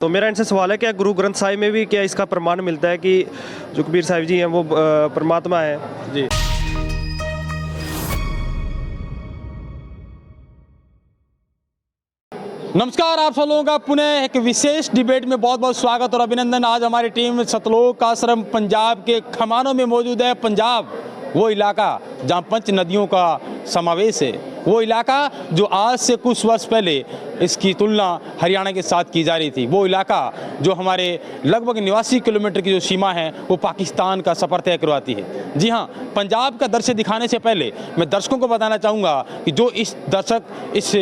तो मेरा इनसे सवाल है, क्या गुरु ग्रंथ साहिब में भी क्या इसका प्रमाण मिलता है कि जो कबीर साहिब जी हैं वो परमात्मा है? जी। नमस्कार, आप सब लोगों का पुनः एक विशेष डिबेट में बहुत बहुत स्वागत और अभिनंदन। आज हमारी टीम सतलोक आश्रम पंजाब के खमानों में मौजूद है। पंजाब वो इलाका जहाँ 5 नदियों का समावेश है, वो इलाका जो आज से कुछ वर्ष पहले इसकी तुलना हरियाणा के साथ की जा रही थी। वो इलाका जो हमारे लगभग 89 किलोमीटर की जो सीमा है वो पाकिस्तान का सफ़र तय करवाती है। जी हाँ, पंजाब का दृश्य दिखाने से पहले मैं दर्शकों को बताना चाहूँगा कि जो इस दर्शक इस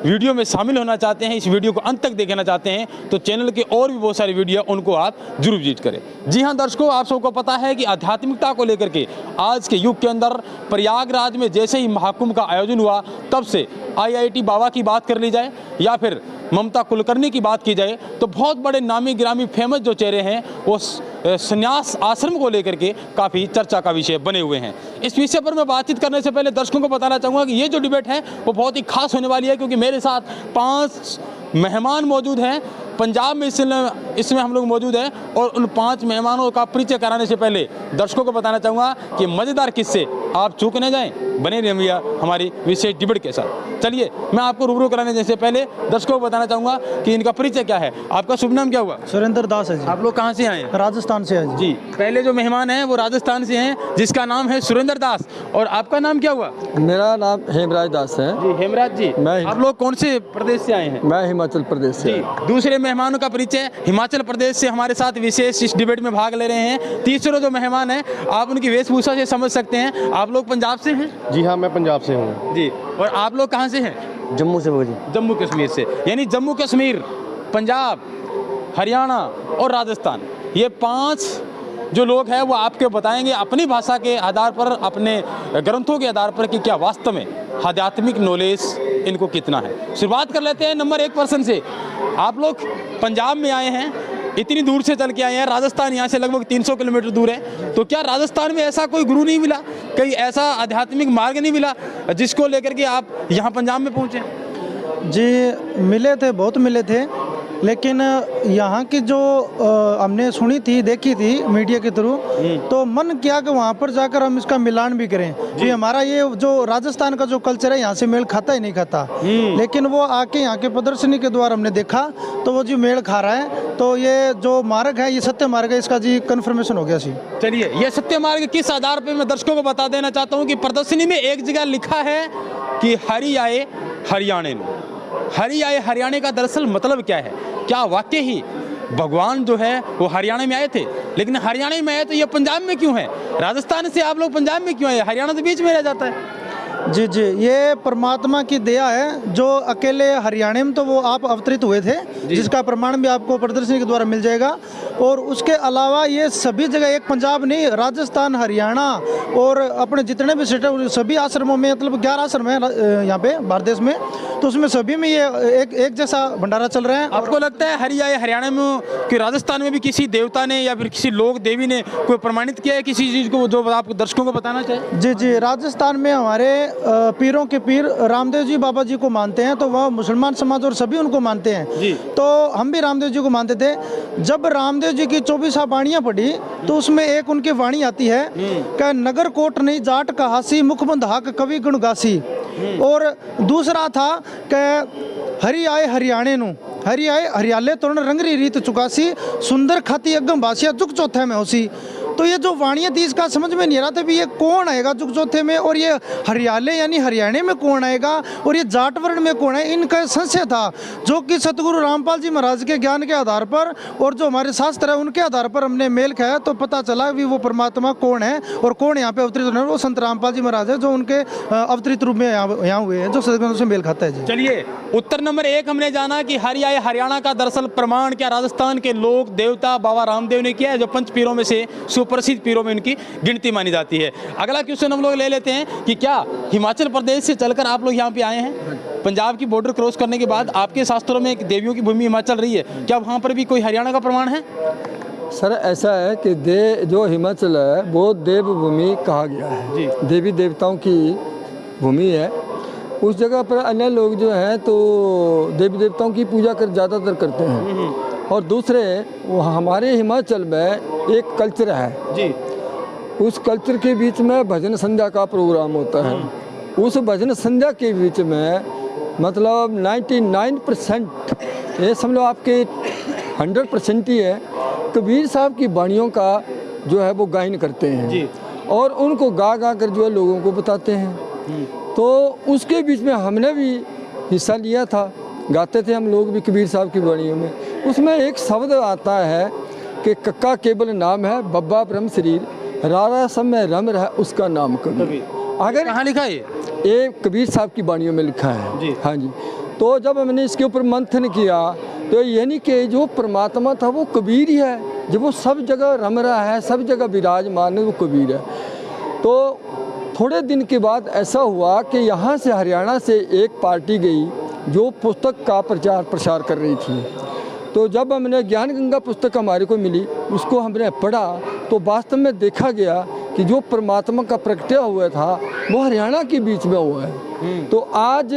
वीडियो में शामिल होना चाहते हैं, इस वीडियो को अंत तक देखना चाहते हैं, तो चैनल के और भी बहुत सारी वीडियो उनको आप जरूर विजिट करें। जी हाँ दर्शकों, आप सबको पता है कि आध्यात्मिकता को लेकर के आज के युग के अंदर प्रयागराज में जैसे ही महाकुंभ का आयोजन हुआ, तब से IIT बाबा की बात कर ली जाए या फिर ममता कुलकर्णी की बात की जाए, तो बहुत बड़े नामी गिरामी फेमस जो चेहरे हैं वो संन्यास आश्रम को लेकर के काफ़ी चर्चा का विषय बने हुए हैं। इस विषय पर मैं बातचीत करने से पहले दर्शकों को बताना चाहूँगा कि ये जो डिबेट है वो बहुत ही खास होने वाली है, क्योंकि मेरे साथ 5 मेहमान मौजूद हैं। पंजाब में इसमें हम लोग मौजूद हैं और उन 5 मेहमानों का परिचय कराने से पहले दर्शकों को बताना चाहूँगा कि मज़ेदार किस्से आप चूक न जाएं, बने रहिए भैया हमारी विशेष डिबेट के साथ। चलिए, मैं आपको रूबरू कराने से पहले दर्शकों को बताना चाहूँगा कि इनका परिचय क्या है। आपका शुभ नाम क्या हुआ? सुरेंद्र दास है जी। आप लोग कहाँ से आए हैं? राजस्थान से है जी। पहले जो मेहमान हैं वो राजस्थान से हैं, जिसका नाम है सुरेंद्र दास। और आपका नाम क्या हुआ? मेरा नाम हेमराज दास है जी। हेमराज जी, आप लोग कौन से प्रदेश से आए हैं? मैं हिमाचल प्रदेश से। दूसरे मेहमानों का परिचय हिमाचल प्रदेश से हमारे साथ विशेष इस डिबेट में भाग ले रहे हैं। तीसरे जो मेहमान हैं आप उनकी वेशभूषा से समझ सकते हैं। आप लोग पंजाब से हैं? जी हाँ, मैं पंजाब से हूँ जी। और आप लोग कहाँ से हैं? जम्मू से जी। जम्मू कश्मीर से। यानी जम्मू कश्मीर, पंजाब, हरियाणा और राजस्थान, ये 5 जो लोग हैं वो आपके बताएंगे अपनी भाषा के आधार पर, अपने ग्रंथों के आधार पर कि क्या वास्तव में आध्यात्मिक नॉलेज इनको कितना है। शुरुआत कर लेते हैं नंबर 1 पर्सन से। आप लोग पंजाब में आए हैं, इतनी दूर से चल के आए हैं। राजस्थान यहाँ से लगभग 300 किलोमीटर दूर है। तो क्या राजस्थान में ऐसा कोई गुरु नहीं मिला, कहीं ऐसा आध्यात्मिक मार्ग नहीं मिला जिसको लेकर के आप यहाँ पंजाब में पहुँचे? जी मिले थे, बहुत मिले थे, लेकिन यहाँ की जो हमने सुनी थी, देखी थी मीडिया के थ्रू, तो मन किया कि वहाँ पर जाकर हम इसका मिलान भी करें कि हमारा ये जो राजस्थान का जो कल्चर है यहाँ से मेल खाता ही नहीं खाता। लेकिन वो आके यहाँ के प्रदर्शनी के द्वारा हमने देखा तो वो जी मेल खा रहा है। तो ये जो मार्ग है, ये सत्य मार्ग है, इसका जी कन्फर्मेशन हो गया जी। चलिए, ये सत्य मार्ग किस आधार पर, मैं दर्शकों को बता देना चाहता हूँ कि प्रदर्शनी में एक जगह लिखा है कि हरि आए हरियाणे में। हरि आए हरियाणे का दरअसल मतलब क्या है? क्या वाकई ही भगवान जो है वो हरियाणा में आए थे? लेकिन हरियाणा में आए तो ये पंजाब में क्यों है? राजस्थान से आप लोग पंजाब में क्यों आए? हरियाणा तो बीच में रह जाता है। जी जी, ये परमात्मा की दया है। जो अकेले हरियाणा में तो वो आप अवतरित हुए थे, जिसका प्रमाण भी आपको प्रदर्शनी के द्वारा मिल जाएगा। और उसके अलावा ये सभी जगह, एक पंजाब नहीं, राजस्थान, हरियाणा और अपने जितने भी स्टेट, सभी आश्रमों में, मतलब 11 आश्रम है यहाँ पे भारत देश में, तो उसमें सभी में ये एक जैसा भंडारा चल रहा है। आपको लगता है हरि आए हरियाणा में कि राजस्थान में भी किसी देवता ने या फिर किसी लोक देवी ने कोई प्रमाणित किया है किसी चीज़ को, जो आप दर्शकों को बताना चाहें? जी जी, राजस्थान में हमारे पीरों के पीर रामदेव जी बाबा जी को मानते हैं, तो वह मुसलमान समाज और सभी उनको मानते हैं जी। तो हम भी रामदेव जी को मानते थे। जब रामदेव जी की 24 वाणियाँ पढ़ी तो उसमें एक उनकी वाणी आती है कि नगर कोट नहीं जाट कहासी, मुख बंधाक कवि गुणगासी। और दूसरा था कि हरि आए हरियाणे नू, हरि आए हरियाले तोरण रंगरी रीत चुकासी, सुंदर खाती अगम भाषिया जुग चौथे में होसी। तो ये जो वाणियाँ थी इसका समझ में नहीं आ रहा था भी ये कौन आएगा जुग चौथे में, और ये हरियाले यानी हरियाणा में कौन आएगा, और ये जाट वर्ण में कौन है। इनका संशय था, जो कि सतगुरु रामपाल जी महाराज के ज्ञान के आधार पर और जो हमारे शास्त्र है उनके आधार पर हमने मेल खाया, तो पता चला भी वो परमात्मा कौन है और कौन यहाँ पे अवतरित होने, वो संत रामपाल जी महाराज है, जो उनके अवतरित रूप में यहाँ हुए हैं, जो सदगुरु से मेल खाता है जी। चलिए, उत्तर नंबर 1 हमने जाना कि हरि आए हरियाणा का दरअसल प्रमाण क्या राजस्थान के लोक देवता बाबा रामदेव ने किया है, जो 5 पीरों में से सुप्रसिद्ध पीरों में उनकी गिनती मानी जाती है। अगला क्वेश्चन हम लोग ले लेते हैं कि क्या हिमाचल प्रदेश से चलकर आप लोग यहाँ पे आए हैं? पंजाब की बॉर्डर क्रॉस करने के बाद आपके शास्त्रों में एक देवियों की भूमि हिमाचल रही है, क्या वहाँ पर भी कोई हरियाणा का प्रमाण है? सर ऐसा है कि जो हिमाचल है वो देवभूमि कहा गया है जी। देवी देवताओं की भूमि है। उस जगह पर अन्य लोग जो हैं तो देवी देवताओं की पूजा ज़्यादातर करते हैं। और दूसरे वो हमारे हिमाचल में एक कल्चर है जी। उस कल्चर के बीच में भजन संध्या का प्रोग्राम होता है। उस भजन संध्या के बीच में मतलब 99% ये समझ लो आपके 100% ही है, कबीर साहब की वाणियों का जो है वो गायन करते हैं जी। और उनको गा गा कर जो है लोगों को बताते हैं। तो उसके बीच में हमने भी हिस्सा लिया था, गाते थे हम लोग भी कबीर साहब की वाणियों में। उसमें एक शब्द आता है कि कक्का केवल नाम है, बब्बा ब्रह्म शरीर, रारा सब में रम रहा उसका नाम कबीर। अगर कहाँ लिखा है ये कबीर साहब की वाणियों में लिखा है जी। हाँ जी। तो जब हमने इसके ऊपर मंथन किया तो यानी कि जो परमात्मा था वो कबीर ही है, जब वो सब जगह रम रहा है, सब जगह विराजमान है, वो कबीर है। तो थोड़े दिन के बाद ऐसा हुआ कि यहाँ से हरियाणा से एक पार्टी गई जो पुस्तक का प्रचार प्रसार कर रही थी। तो जब हमने ज्ञान गंगा पुस्तक हमारे को मिली, उसको हमने पढ़ा तो वास्तव में देखा गया कि जो परमात्मा का प्रकटा हुआ था वो हरियाणा के बीच में हुआ है। तो आज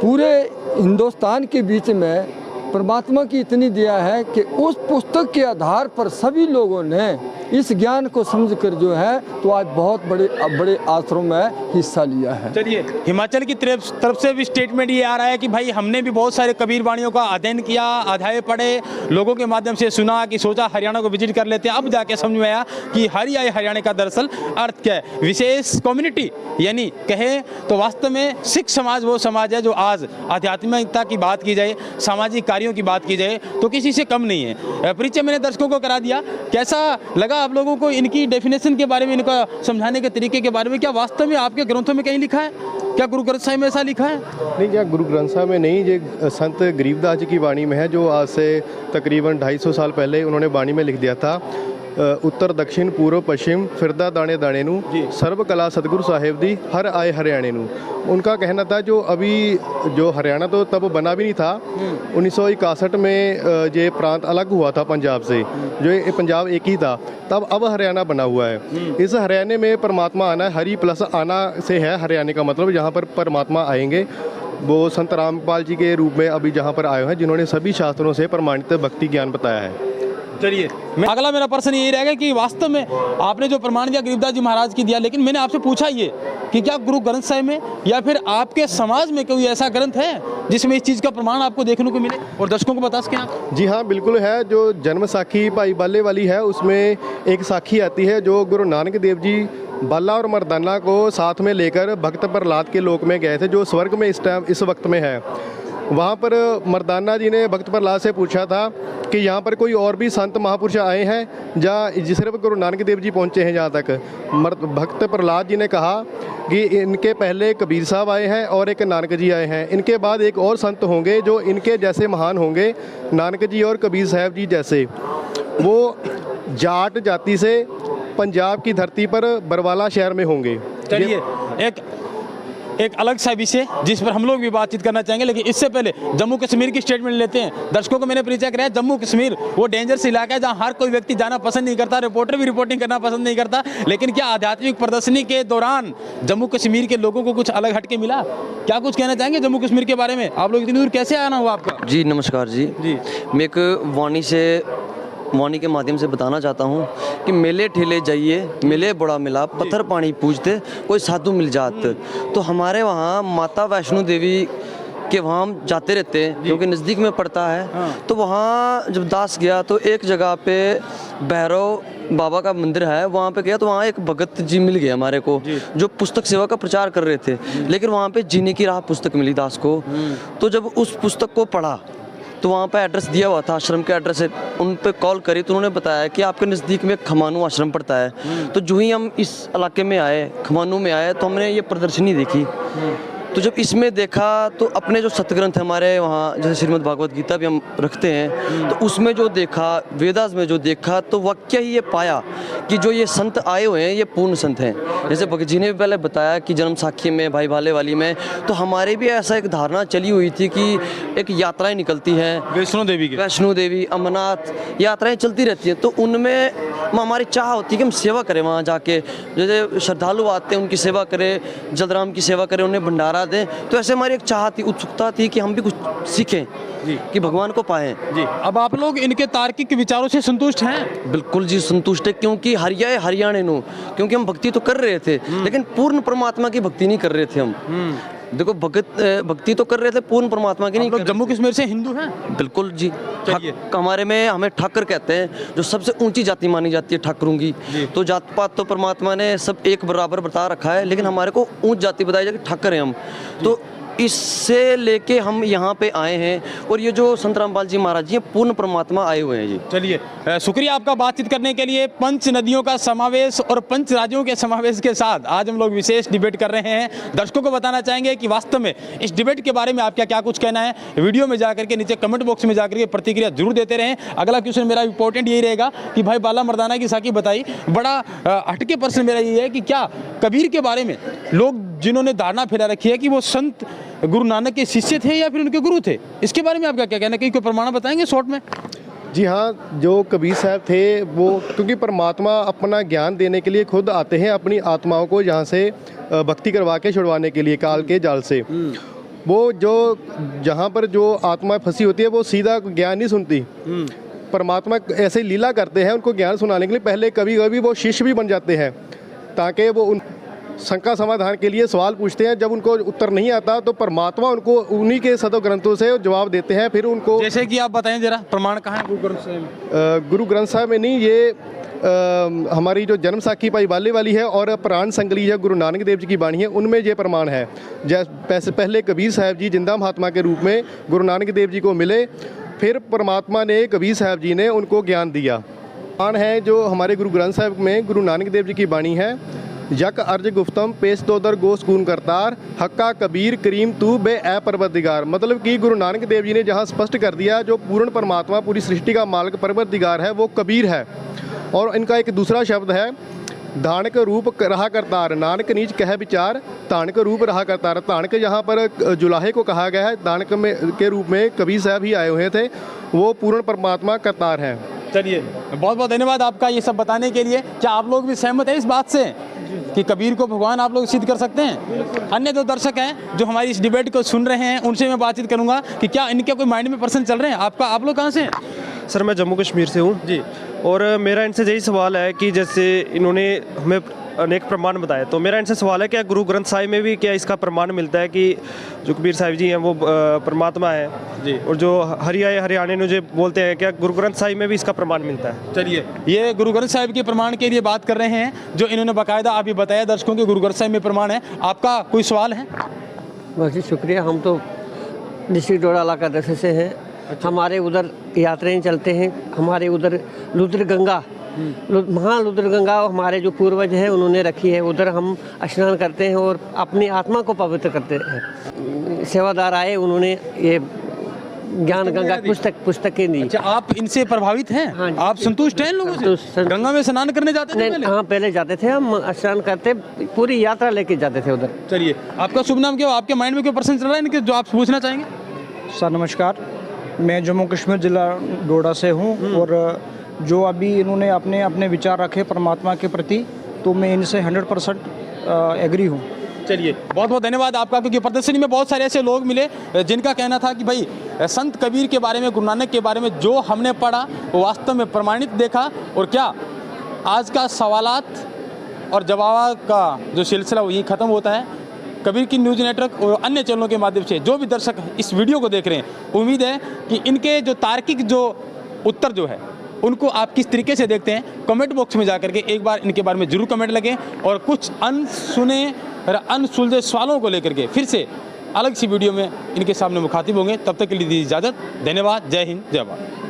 पूरे हिंदुस्तान के बीच में परमात्मा की इतनी दया है कि उस पुस्तक के आधार पर सभी लोगों ने इस ज्ञान को समझकर जो है तो आज बहुत बड़े आश्रम में हिस्सा लिया है। चलिए, हिमाचल की तरफ से भी स्टेटमेंट ये आ रहा है कि भाई हमने भी बहुत सारे कबीर वाणियों का अध्ययन किया, अध्याय पढ़े, लोगों के माध्यम से सुना कि सोचा हरियाणा को विजिट कर लेते हैं। अब जाके समझ में आया कि हरियाणा का दरअसल अर्थ क्या है। विशेष कम्युनिटी यानी कहे तो वास्तव में सिख समाज वो समाज है जो आज आध्यात्मिकता की बात की जाए, सामाजिक कार्यों की बात की जाए तो किसी से कम नहीं है। परिचय मैंने दर्शकों को करा दिया। कैसा लगा आप लोगों को इनकी डेफिनेशन के बारे में, इनका समझाने के तरीके के बारे में? क्या वास्तव में आपके ग्रंथों में कहीं लिखा है? क्या गुरु ग्रंथ साहिब में ऐसा लिखा है? नहीं, क्या गुरु ग्रंथ साहिब में नहीं, ये संत गरीबदास जी की वाणी में है जो आज से तकरीबन 250 साल पहले उन्होंने वाणी में लिख दिया था। उत्तर दक्षिण पूर्व पश्चिम फिरदा दाने दाने नू, सर्व कला सतगुरु साहेब दी हर आए हरियाणे नू। उनका कहना था जो अभी जो हरियाणा तो तब बना भी नहीं था, 1961 में ये प्रांत अलग हुआ था पंजाब से, जो ये पंजाब एक ही था तब, अब हरियाणा बना हुआ है। इस हरियाणा में परमात्मा आना, हरि प्लस आना से है हरियाणा का मतलब, जहाँ पर परमात्मा आएंगे वो संत रामपाल जी के रूप में अभी जहाँ पर आए हैं, जिन्होंने सभी शास्त्रों से प्रमाणित भक्ति ज्ञान बताया है। चलिए, अगला मेरा प्रश्न यही रहेगा कि वास्तव में आपने जो प्रमाण दिया गरीबदास जी महाराज की दिया, लेकिन मैंने आपसे पूछा ये कि क्या गुरु ग्रंथ साहिब में या फिर आपके समाज में कोई ऐसा ग्रंथ है जिसमें इस चीज़ का प्रमाण आपको देखने को मिले और दर्शकों को बता सकें आप? जी हाँ, बिल्कुल है। जो जन्म साखी भाई बाले वाली है उसमें एक साखी आती है जो गुरु नानक देव जी बाला और मर्दाना को साथ में लेकर भक्त प्रहलाद के लोक में गए थे, जो स्वर्ग में इस वक्त में है। वहाँ पर मर्दाना जी ने भक्त प्रहलाद से पूछा था कि यहाँ पर कोई और भी संत महापुरुष आए हैं या सिर्फ गुरु नानक देव जी पहुँचे हैं यहाँ तक? भक्त प्रहलाद जी ने कहा कि इनके पहले कबीर साहब आए हैं और एक नानक जी आए हैं, इनके बाद एक और संत होंगे जो इनके जैसे महान होंगे, नानक जी और कबीर साहब जी जैसे। वो जाट जाति से पंजाब की धरती पर बरवाला शहर में होंगे। चलिए, एक अलग सा विषय जिस पर हम लोग भी बातचीत करना चाहेंगे, लेकिन इससे पहले जम्मू कश्मीर की स्टेटमेंट लेते हैं। दर्शकों को मैंने परिचय कराया, जम्मू कश्मीर वो डेंजरस इलाका है जहां हर कोई व्यक्ति जाना पसंद नहीं करता, रिपोर्टर भी रिपोर्टिंग करना पसंद नहीं करता। लेकिन क्या आध्यात्मिक प्रदर्शनी के दौरान जम्मू कश्मीर के लोगों को कुछ अलग हटके मिला? क्या कुछ कहना चाहेंगे जम्मू कश्मीर के बारे में? आप लोग इतनी दूर कैसे आना हुआ आपका? जी नमस्कार जी। मैं एक वाणी के माध्यम से बताना चाहता हूँ कि मेले ठेले जाइए, मिले बड़ा मिला, पत्थर पानी पूछते, कोई साधु मिल जाते। तो हमारे वहाँ माता वैष्णो देवी के वहाँ हम जाते रहते हैं क्योंकि नज़दीक में पड़ता है। तो वहाँ जब दास गया तो एक जगह पे भैरव बाबा का मंदिर है, वहाँ पे गया तो वहाँ एक भगत जी मिल गए हमारे को जो पुस्तक सेवा का प्रचार कर रहे थे। लेकिन वहाँ पे जीने की राह पुस्तक मिली दास को। तो जब उस पुस्तक को पढ़ा तो वहाँ पे एड्रेस दिया हुआ था, आश्रम के एड्रेस है, उन पे कॉल करी तो उन्होंने बताया कि आपके नज़दीक में खमानू आश्रम पड़ता है। तो जो ही हम इस इलाके में आए, खमानू में आए, तो हमने ये प्रदर्शनी देखी। तो जब इसमें देखा तो अपने जो सतग्रंथ हमारे वहाँ जैसे श्रीमद् भागवत गीता भी हम रखते हैं, तो उसमें जो देखा, वेदास में जो देखा, तो वाकई ही ये पाया कि जो ये संत आए हुए हैं ये पूर्ण संत हैं। जैसे भगत जी ने भी पहले बताया कि जन्म साखी में, भाई भाले वाली में, तो हमारे भी ऐसा एक धारणा चली हुई थी कि एक यात्राएं निकलती हैं वैष्णो देवी, अमरनाथ यात्राएं चलती रहती हैं। तो उनमें हमारी चाह होती है कि हम सेवा करें वहाँ जाके। जैसे श्रद्धालु आते हैं उनकी सेवा करें, जलराम की सेवा करें, उन्हें भंडारा करा दें। तो ऐसे हमारी एक चाह थी, उत्सुकता थी कि हम भी कुछ सीखें जी, कि भगवान को पाएं। जी। अब आप लोग इनके तार्किक विचारों से संतुष्ट हैं? बिल्कुल जी संतुष्ट है, क्योंकि हरियाणे नो, क्योंकि हम भक्ति तो कर रहे थे लेकिन पूर्ण परमात्मा की भक्ति नहीं कर रहे थे हम। देखो भक्ति तो कर रहे थे, पूर्ण परमात्मा की नहीं आप लोग कर जम्मू कश्मीर से हिंदू हैं? बिल्कुल जी। चलिए। हमारे में हमें ठाकर कहते हैं, जो सबसे ऊंची जाति मानी जाती है ठाकरों की। तो जात पात तो परमात्मा ने सब एक बराबर बता रखा है, लेकिन हमारे को ऊंच जाति बताई जाती है, ठाकर हैं हम। तो इससे लेके हम यहाँ पे आए हैं, और ये जो संत रामपाल जी महाराज जी हैं पूर्ण परमात्मा आए हुए हैं जी। चलिए, शुक्रिया आपका बातचीत करने के लिए। पंच नदियों का समावेश और पंच राज्यों के समावेश के साथ आज हम लोग विशेष डिबेट कर रहे हैं। दर्शकों को बताना चाहेंगे कि वास्तव में इस डिबेट के बारे में आपका क्या कुछ कहना है। वीडियो में जाकर के नीचे कमेंट बॉक्स में जाकर के प्रतिक्रिया जरूर देते रहें। अगला क्वेश्चन मेरा इंपॉर्टेंट यही रहेगा कि भाई बाला मर्दाना की साकी बताई, बड़ा हटके प्रश्न मेरा ये है कि क्या कबीर के बारे में लोग जिन्होंने धारणा फैला रखी है कि वो संत गुरु नानक के शिष्य थे या फिर उनके गुरु थे, इसके बारे में आपका क्या कहना है? कोई प्रमाण बताएंगे शॉर्ट में? जी हाँ, जो कबीर साहब थे वो, क्योंकि परमात्मा अपना ज्ञान देने के लिए खुद आते हैं अपनी आत्माओं को यहाँ से भक्ति करवा के छुड़वाने के लिए काल के जाल से। वो जो जहाँ पर जो आत्मा फंसी होती है वो सीधा ज्ञान नहीं सुनती। परमात्मा ऐसे लीला करते हैं उनको ज्ञान सुनाने के लिए। पहले कभी कभी वो शिष्य भी बन जाते हैं ताकि वो उन शंका समाधान के लिए सवाल पूछते हैं। जब उनको उत्तर नहीं आता तो परमात्मा उनको उन्हीं के सदो ग्रंथों से जवाब देते हैं। फिर उनको, जैसे कि आप बताएं जरा, प्रमाण कहाँ है गुरु ग्रंथ साहिब में? गुरु ग्रंथ साहिब में नहीं, ये हमारी जो जन्म साखी पाई बाले वाली है और प्राण संकली है गुरु नानक देव जी की वाणी है, उनमें ये प्रमाण है। जैसे पहले कबीर साहब जी जिंदा महात्मा के रूप में गुरु नानक देव जी को मिले, फिर परमात्मा ने कबीर साहब जी ने उनको ज्ञान दिया। प्रमाण है जो हमारे गुरु ग्रंथ साहिब में गुरु नानक देव जी की वाणी है, यक अर्ज गुफ्तम पेश दोदर गोस कून करतार हक्का कबीर करीम तू बे ए परवरदिगार। मतलब कि गुरु नानक देव जी ने जहाँ स्पष्ट कर दिया जो पूर्ण परमात्मा पूरी सृष्टि का मालिक परवरदिगार है वो कबीर है। और इनका एक दूसरा शब्द है, धानक रूप रहा करतार नानक नीच कह विचार धानक रूप रहा करतार। धानक यहाँ पर जुलाहे को कहा गया है, धानक में के रूप में कबीर साहब ही आए हुए थे, वो पूर्ण परमात्मा करतार हैं। चलिए, बहुत बहुत धन्यवाद आपका ये सब बताने के लिए। क्या आप लोग भी सहमत हैं इस बात से कि कबीर को भगवान आप लोग सिद्ध कर सकते हैं? अन्य दो दर्शक हैं जो हमारी इस डिबेट को सुन रहे हैं, उनसे मैं बातचीत करूंगा कि क्या इनके कोई माइंड में प्रश्न चल रहे हैं। आप लोग कहाँ से हैं? सर मैं जम्मू कश्मीर से हूँ जी। और मेरा इनसे यही सवाल है कि जैसे इन्होंने हमें अनेक प्रमाण बताए, तो मेरा इनसे सवाल है क्या गुरु ग्रंथ साहिब में भी क्या इसका प्रमाण मिलता है कि जो कबीर साहिब जी हैं वो परमात्मा है जी, और जो हरियाणे में जो बोलते हैं क्या गुरु ग्रंथ साहिब में भी इसका प्रमाण मिलता है? चलिए, ये गुरु ग्रंथ साहिब के प्रमाण के लिए बात कर रहे हैं जो इन्होंने बाकायदा अभी बताया दर्शकों के गुरु ग्रंथ साहिब में प्रमाण है। आपका कोई सवाल है? बस जी शुक्रिया। हम तो डिस्ट्रिक्ट डोडा इलाका दसे से हैं। हमारे उधर यात्राएं चलते हैं, हमारे उधर लुद्र गंगा महालुद्र गंगा हमारे जो पूर्वज हैं उन्होंने रखी है, उधर हम स्नान करते हैं और अपनी आत्मा को पवित्र करते हैं। सेवादार आए, उन्होंने ये ज्ञान गंगा पुस्तकें दी। अच्छा, आप इनसे प्रभावित हैं? हाँ जी। आप संतुष्ट हैं इन लोगों से? गंगा में स्नान करने जाते थे पहले? हाँ पहले जाते थे हम, स्नान करते पूरी यात्रा लेके जाते थे उधर। चलिए, आपका शुभ नाम क्या? आपके माइंड में कोई प्रश्न चल रहा है इनके जो आप पूछना चाहेंगे? सर नमस्कार, मैं जम्मू कश्मीर ज़िला डोडा से हूँ और जो अभी इन्होंने अपने विचार रखे परमात्मा के प्रति, तो मैं इनसे 100% एग्री हूँ। चलिए, बहुत बहुत धन्यवाद आपका, क्योंकि प्रदर्शनी में बहुत सारे ऐसे लोग मिले जिनका कहना था कि भाई संत कबीर के बारे में, गुरु नानक के बारे में जो हमने पढ़ा वो वास्तव में प्रमाणित देखा। और क्या आज का सवालात और जवाब का जो सिलसिला वो यही ख़त्म होता है। कबीर की न्यूज़ नेटवर्क और अन्य चैनलों के माध्यम से जो भी दर्शक इस वीडियो को देख रहे हैं, उम्मीद है कि इनके जो तार्किक जो उत्तर जो है उनको आप किस तरीके से देखते हैं। कमेंट बॉक्स में जाकर के एक बार इनके बारे में जरूर कमेंट लगे और कुछ अनसुने और अनसुलझे सवालों को लेकर के फिर से अलग सी वीडियो में इनके सामने मुखातिब होंगे। तब तक के लिए दीजिए इजाज़त। धन्यवाद। जय हिंद, जय भारत।